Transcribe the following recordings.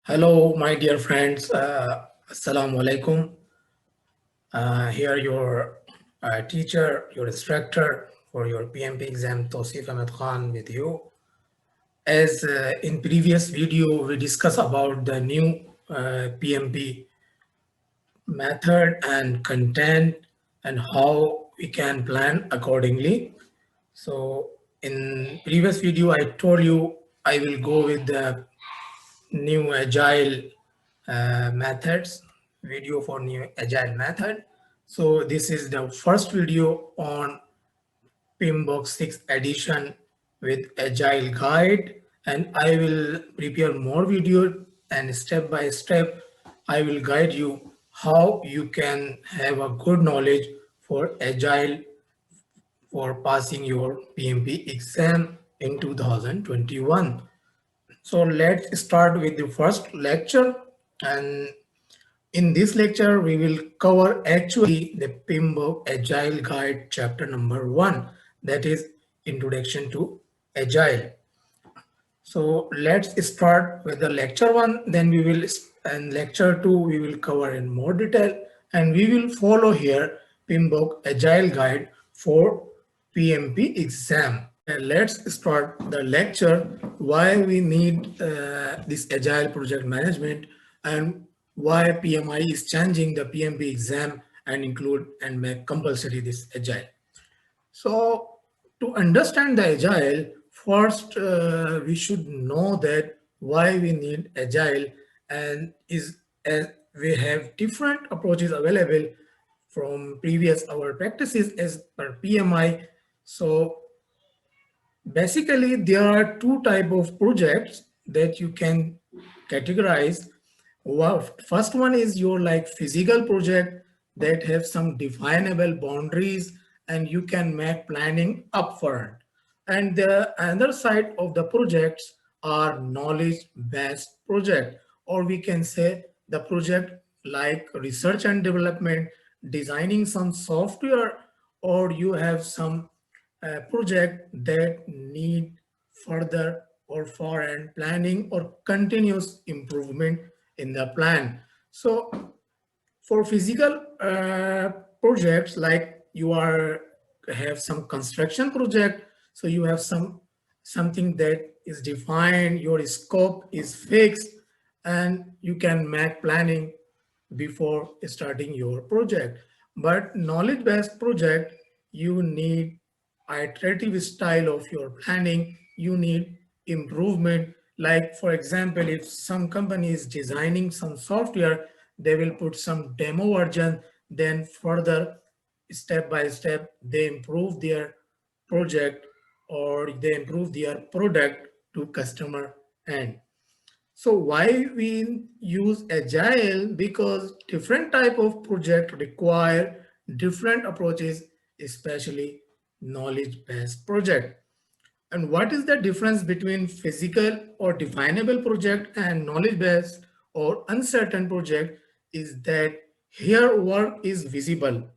Hello, my dear friends. Assalamu alaikum. Here, your teacher, your instructor for your PMP exam, Tosif Ahmed Khan, with you. As in previous video, we discussed about the new PMP method and content and how we can plan accordingly. So, in previous video, I told you I will go with the new agile methods, video for new agile method. So this is the first video on PMBOK 6th edition with agile guide, and I will prepare more video and step by step I will guide you how you can have a good knowledge for agile for passing your PMP exam in 2021. So let's start with the first lecture, and in this lecture we will cover actually the PMBOK Agile Guide chapter number 1, that is Introduction to Agile. So let's start with the lecture 1, then we will, and lecture 2 we will cover in more detail, and we will follow here PMBOK Agile Guide for PMP exam. Let's start the lecture why we need this agile project management and why PMI is changing the PMP exam and include and make compulsory this agile. So to understand the agile, first we should know that why we need agile, and is as we have different approaches available from previous our practices as per PMI. So basically, there are two type of projects that you can categorize. First one is your like physical project that have some definable boundaries and you can make planning upfront. And the other side of the projects are knowledge-based project, or we can say the project like research and development, designing some software, or you have some project that need further or foreign planning or continuous improvement in the plan. So for physical projects, like you are have some construction project, so you have something that is defined, your scope is fixed, and you can make planning before starting your project. But knowledge-based project, you need iterative style of your planning, you need improvement. Like for example, if some company is designing some software, they will put some demo version, then further step by step they improve their project or they improve their product to customer end. So why we use agile? Because different type of project require different approaches, especially knowledge-based project. And what is the difference between physical or definable project and knowledge-based or uncertain project is that here work is visible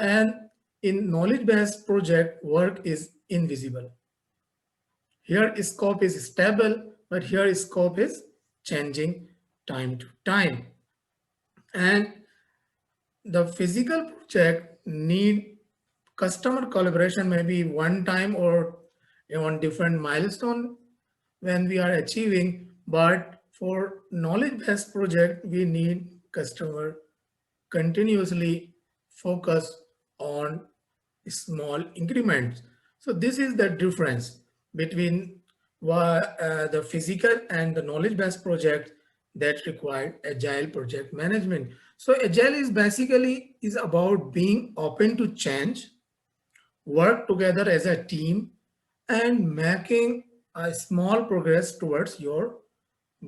and in knowledge-based project work is invisible. Here scope is stable, but here scope is changing time to time. And the physical project need customer collaboration maybe one time or on different milestone when we are achieving. But for knowledge-based project, we need customer continuously focus on small increments. So this is the difference between the physical and the knowledge-based project that require agile project management. So agile is basically is about being open to change, work together as a team, and making a small progress towards your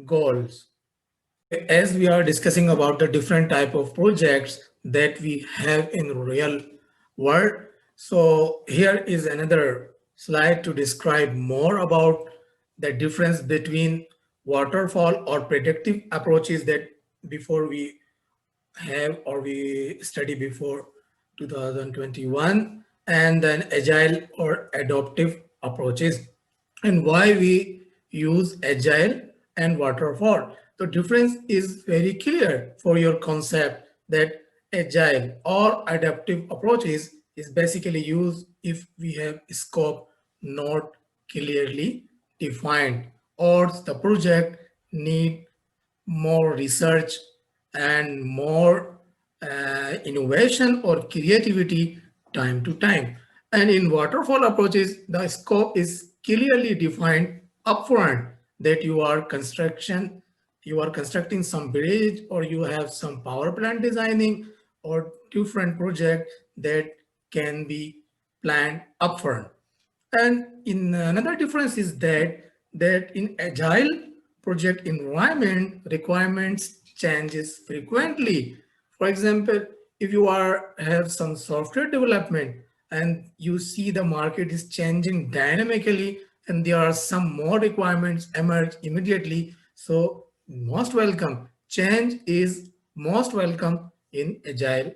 goals. As we are discussing about the different type of projects that we have in real world, so here is another slide to describe more about the difference between waterfall or predictive approaches that before we have or we study before 2021, and then agile or adaptive approaches, and why we use agile and waterfall. the difference is very clear for your concept that agile or adaptive approaches is basically used if we have scope not clearly defined or the project need more research and more innovation or creativity time to time. And in waterfall approaches, the scope is clearly defined upfront that you are constructing some bridge or you have some power plant designing or different project that can be planned upfront. And in another difference is that in agile project environment, requirements changes frequently. For example, if you are have some software development and you see the market is changing dynamically and there are some more requirements emerge immediately. So most welcome. Change is most welcome in agile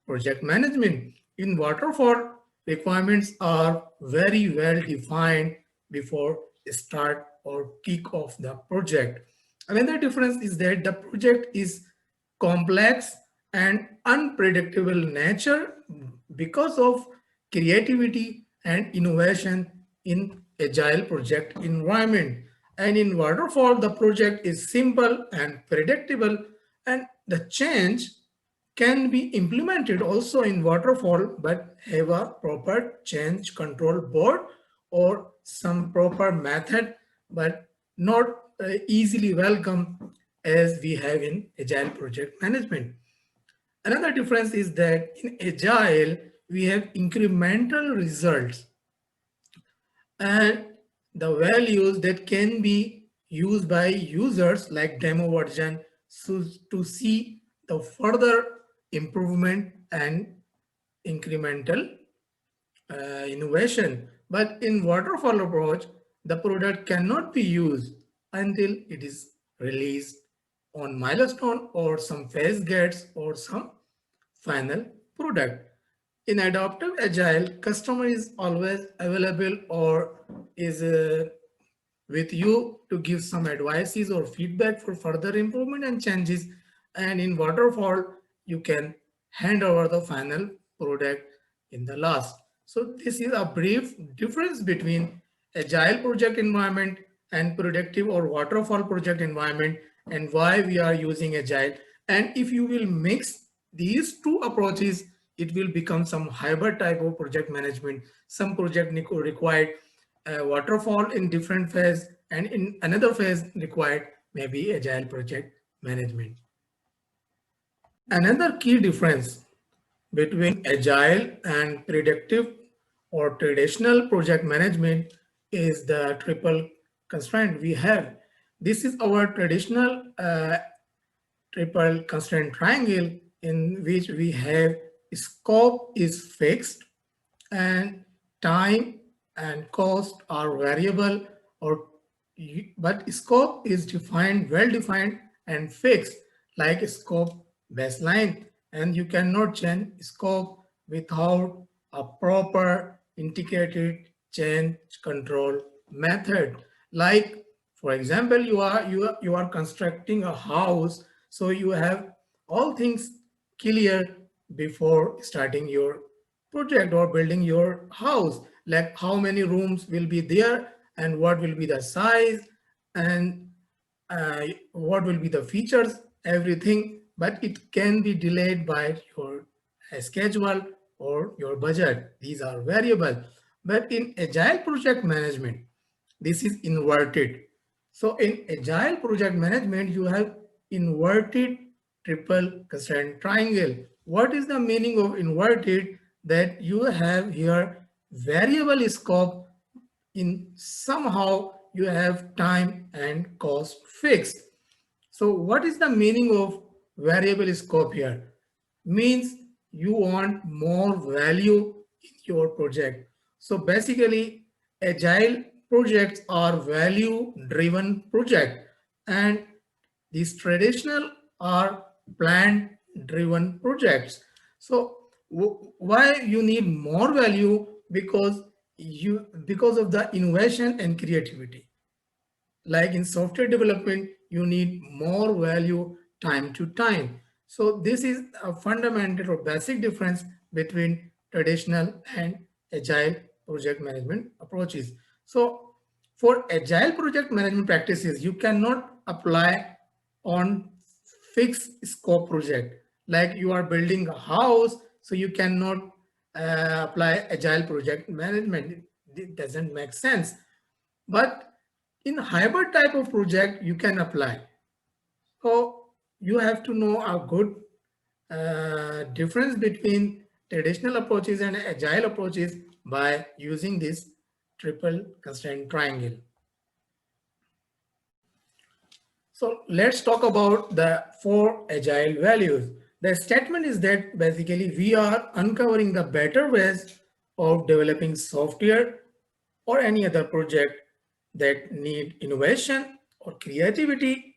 project management. In waterfall, requirements are very well defined before start or kick off the project. Another difference is that the project is complex and unpredictable nature because of creativity and innovation in agile project environment. And in waterfall, the project is simple and predictable, and the change can be implemented also in waterfall but have a proper change control board or some proper method but not easily welcome as we have in agile project management. Another difference is that in agile we have incremental results and the values that can be used by users like demo version to see the further improvement and incremental innovation. But in waterfall approach, the product cannot be used until it is released on milestone or some phase gates or some final product. In adaptive agile, customer is always available or is with you to give some advices or feedback for further improvement and changes. And in waterfall, you can hand over the final product in the last. So this is a brief difference between agile project environment and productive or waterfall project environment and why we are using agile. And if you will mix these two approaches, it will become some hybrid type of project management. Some project required waterfall in different phase and in another phase required maybe agile project management. And another key difference between agile and predictive or traditional project management is the triple constraint we have. This is our traditional triple constraint triangle in which we have scope is fixed and time and cost are variable or but scope is defined well defined and fixed like scope baseline, and you cannot change scope without a proper integrated change control method. Like for example, you are constructing a house, so you have all things clear before starting your project or building your house, like how many rooms will be there and what will be the size and what will be the features, everything, but it can be delayed by your schedule or your budget. These are variable. But in agile project management, this is inverted. So in agile project management, you have inverted triple constraint triangle. What is the meaning of inverted? That you have here variable scope in somehow you have time and cost fixed. So what is the meaning of variable scope here? Means you want more value in your project. So basically, agile projects are value driven project and these traditional are plan driven projects. So why you need more value? Because of the innovation and creativity. like in software development, you need more value time to time. So this is a fundamental or basic difference between traditional and agile project management approaches. So for agile project management practices, you cannot apply on fixed scope project. Like you are building a house, so you cannot apply agile project management. It doesn't make sense. But in hybrid type of project, you can apply. So you have to know a good difference between traditional approaches and agile approaches by using this triple constraint triangle. So let's talk about the 4 agile values. The statement is that basically we are uncovering the better ways of developing software or any other project that need innovation or creativity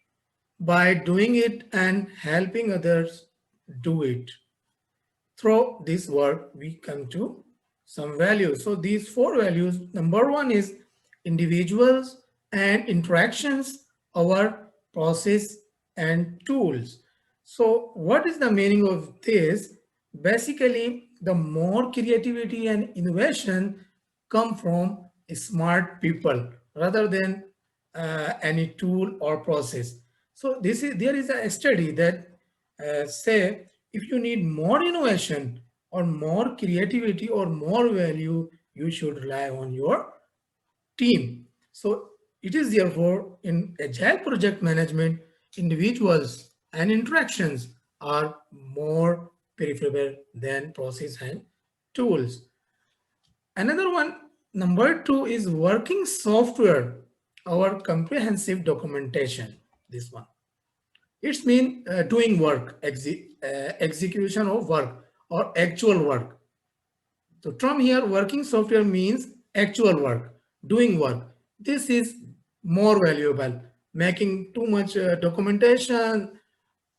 by doing it and helping others do it. Through this work, we come to some values. So these 4 values, number 1 is individuals and interactions, our process and tools. So what is the meaning of this? Basically, the more creativity and innovation come from smart people rather than any tool or process. So there is a study that say if you need more innovation or more creativity or more value, you should rely on your team. So it is therefore in agile project management, individuals and interactions are more preferable than process and tools. Another one, number 2 is working software, our comprehensive documentation. This one. It's mean doing work, execution of work or actual work. So from here, working software means actual work, doing work. This is more valuable. Making too much documentation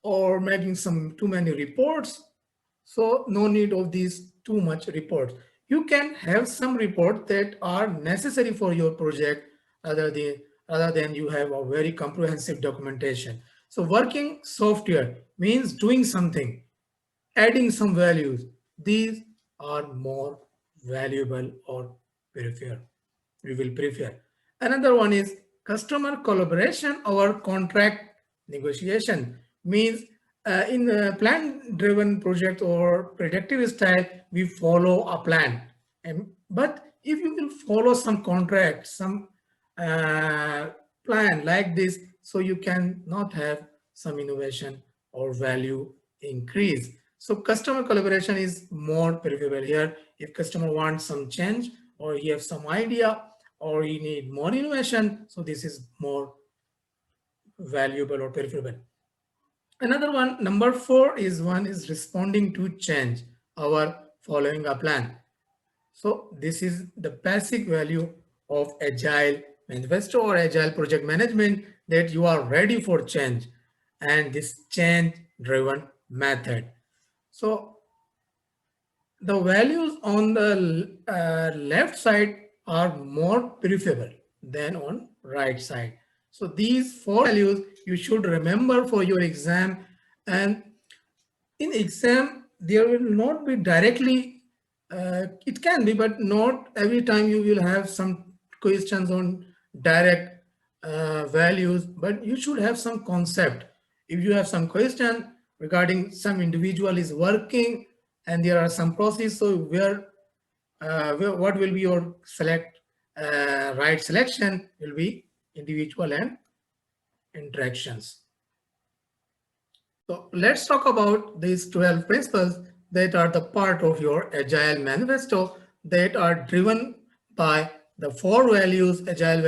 or making some too many reports. So no need of these too much reports. You can have some reports that are necessary for your project rather than you have a very comprehensive documentation. So working software means doing something, adding some values. These are more valuable or prefer. We will prefer. Another one is customer collaboration or contract negotiation. Means in a plan-driven project or predictive style, we follow a plan. But if you will follow some contract, some uh, plan like this, so you can not have some innovation or value increase. So customer collaboration is more preferable here. If customer wants some change or he has some idea or he need more innovation, so this is more valuable or preferable. Another one, number 4 is one is responding to change or following a plan. So this is the basic value of agile manifesto or agile project management, that you are ready for change and this change driven method. So the values on the left side are more preferable than on right side. So these 4 values you should remember for your exam, and in exam there will not be directly it can be, but not every time you will have some questions on direct values, but you should have some concept. If you have some question regarding some individual is working and there are some process, so what will be your select right selection will be individual and interactions. So let's talk about these 12 principles that are the part of your Agile Manifesto that are driven by the 4 values, Agile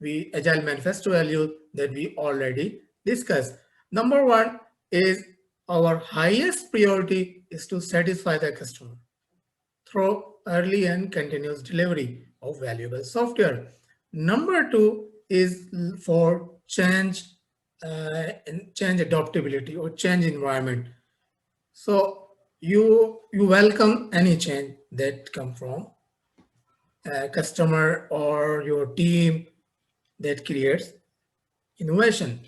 Manifesto values that we already discussed. Number 1 is our highest priority is to satisfy the customer through early and continuous delivery of valuable software. Number 2 is for change adaptability or change environment. So you welcome any change that come from a customer or your team that creates innovation.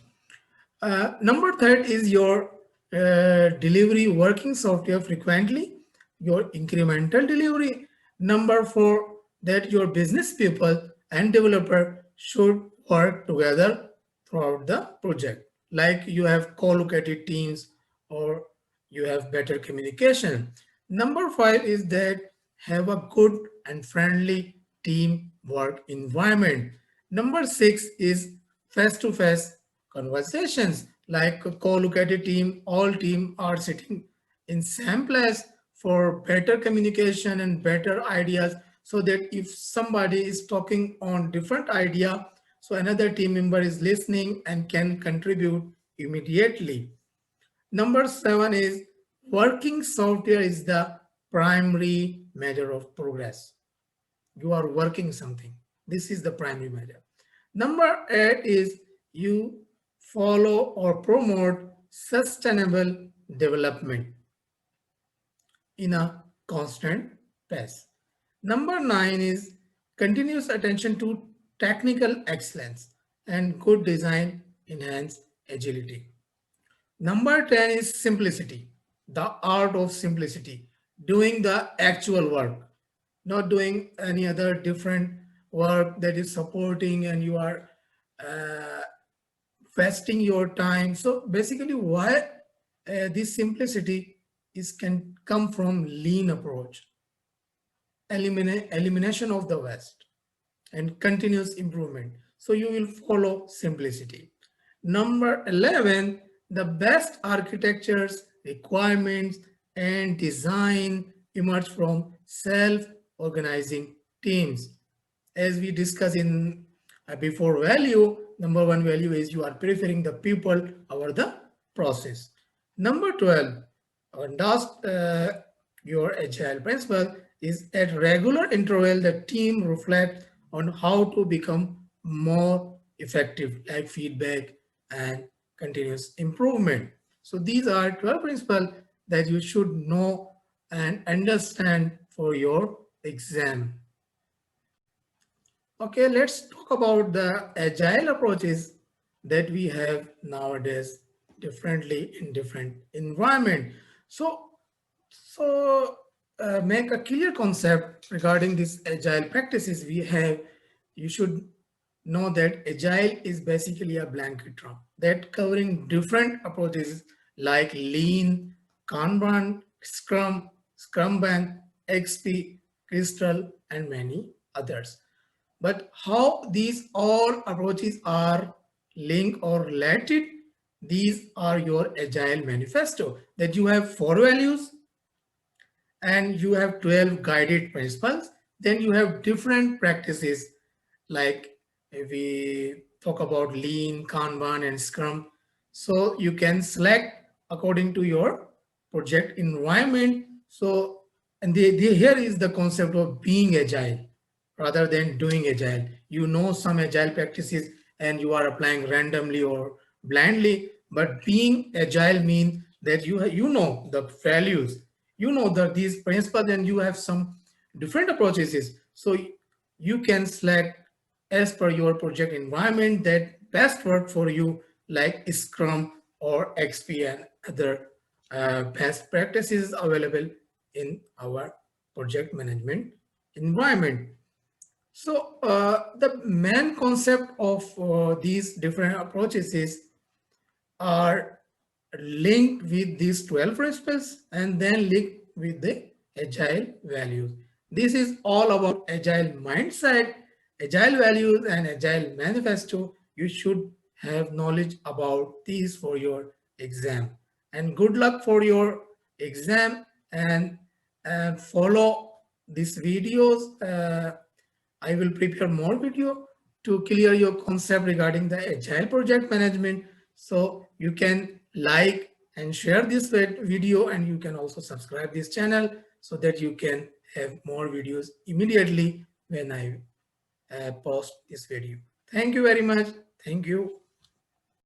Number third is your delivery working software frequently, your incremental delivery. Number four, that your business people and developer should work together throughout the project. Like you have co-located teams or you have better communication. Number five is that have a good and friendly team work environment. Number six is face-to-face conversations, like a co-located team, all team are sitting in same place for better communication and better ideas, so that if somebody is talking on different idea, so another team member is listening and can contribute immediately. Number seven is working software is the primary measure of progress. You are working something. This is the primary measure. Number eight is you follow or promote sustainable development in a constant pace. Number nine is continuous attention to technical excellence and good design enhance agility. Number 10 is simplicity, the art of simplicity, doing the actual work, not doing any other different work that is supporting and you are uh, wasting your time. So basically why this simplicity is can come from lean approach, elimination of the waste and continuous improvement. So you will follow simplicity. Number 11, the best architectures, requirements, and design emerge from self-organizing teams. As we discussed in before value, number one value is you are preferring the people over the process. Number 12, and last, your agile principle is at regular interval, the team reflects on how to become more effective, like feedback and continuous improvement. So these are 12 principles that you should know and understand for your exam. Okay, let's talk about the agile approaches that we have nowadays differently in different environment. So make a clear concept regarding these agile practices we have. You should know that agile is basically a blanket term that covering different approaches like lean, Kanban, Scrum, Scrumban, XP, Crystal, and many others. But how these all approaches are linked or related, these are your agile manifesto, that you have four values and you have 12 guided principles. Then you have different practices, like if we talk about lean, Kanban, and Scrum. So you can select according to your project environment. So, and here is the concept of being agile rather than doing agile. You know some agile practices and you are applying randomly or blindly, but being agile means that you know the values, you know that these principles, and you have some different approaches. So you can select as per your project environment that best work for you, like Scrum or XP and other best practices available in our project management environment. So the main concept of these different approaches are linked with these 12 principles and then linked with the agile values. This is all about agile mindset, agile values, and agile manifesto. You should have knowledge about these for your exam. And good luck for your exam, and follow these videos. I will prepare more video to clear your concept regarding the agile project management. So you can like and share this video, and you can also subscribe this channel so that you can have more videos immediately when I post this video. Thank you very much. Thank you.